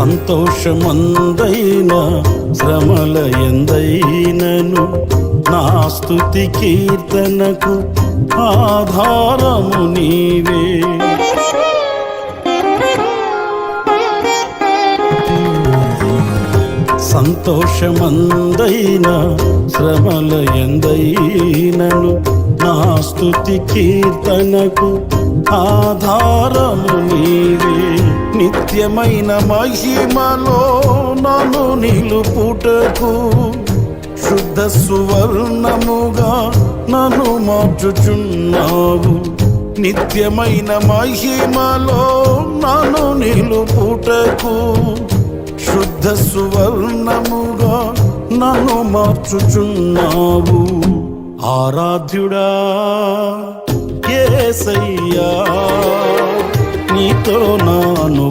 సంతోషమందైన శ్రమల ఎందైనను నా స్తుతి కీర్తనకు ఆధారము నీవే. సంతోషమందైన శ్రమల ఎందైనను నా స్తుతి కీర్తనకు ఆధారము నీవే. నిత్యమైన మహిమలో నన్ను నిలుపుటకు శుద్ధ సువర్ణముగా నన్ను మార్చుచున్నావు. నిత్యమైన మహిమలో నన్ను నిలుపుటకు శుద్ధ సువర్ణముగా నన్ను మార్చుచున్నావు. ఆరాధ్యుడా యేసయ్యా, నీతో నాను